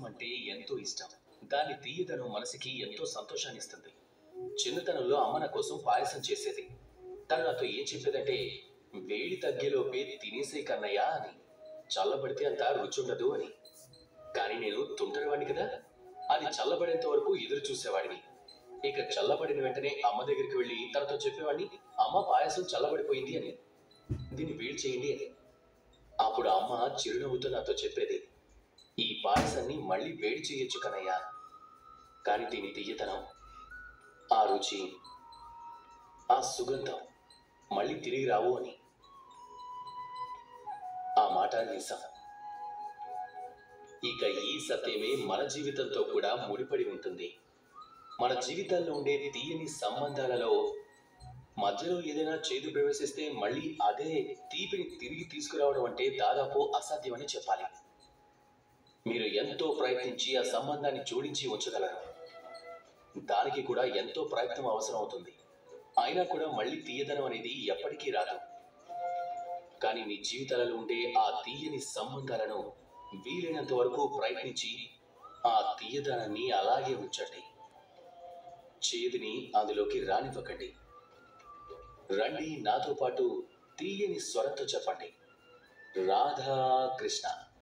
అంటే ఎంతో ఇష్టం. దాని తీయదనం మనసుకి ఎంతో సంతోషాన్నిస్తుంది. చిన్నతనంలో అమ్మ నా కోసం పాయసం చేసేది. తను నాతో ఏం చెప్పేదంటే, వేడి తగ్గేలోపే తినేసే కన్నయ్య అని. చల్లబడితే అంత రుచుండదు అని. కానీ నేను తుంటరివాడిని కదా, అది చల్లబడేంత వరకు ఎదురు చూసేవాడిని. ఇక చల్లబడిన వెంటనే అమ్మ దగ్గరికి వెళ్ళి తనతో చెప్పేవాడిని, అమ్మ పాయసం చల్లబడిపోయింది అని, దీన్ని వేడి చేయండి అని. అప్పుడు అమ్మ చిరునవ్వుతో నాతో చెప్పేది, ఈ పాయసాన్ని మళ్ళీ వేడి చేయొచ్చు కన్నయ్య, కానీ దీని తీయతనం, ఆ రుచి, ఆ సుగంధం మళ్ళీ తిరిగి రావు అని. ఆ మాట నిజం. ఇక ఈ సత్యమే మన జీవితంతో కూడా ముడిపడి ఉంటుంది. మన జీవితాల్లో ఉండే తీయని సంబంధాలలో మధ్యలో ఏదైనా చేదు ప్రవేశిస్తే మళ్ళీ అదే తీపిని తిరిగి తీసుకురావడం అంటే దాదాపు అసాధ్యమని చెప్పాలి. మీరు ఎంతో ప్రయత్నించి ఆ సంబంధాన్ని జోడించి ఉంచగలరు. దానికి కూడా ఎంతో ప్రయత్నం అవసరం అవుతుంది. అయినా కూడా మళ్ళీ తీయదనం అనేది ఎప్పటికీ రాదు. కానీ మీ జీవితాలలో ఉండే ఆ తీయని సంబంధాలను వీలైనంత వరకు ప్రయత్నించి ఆ తీయదనాన్ని అలాగే ఉంచండి. చేదుని అందులోకి రానివ్వకండి. రండి నాతో పాటు తీయని స్వరంతో చెప్పండి, రాధా కృష్ణ.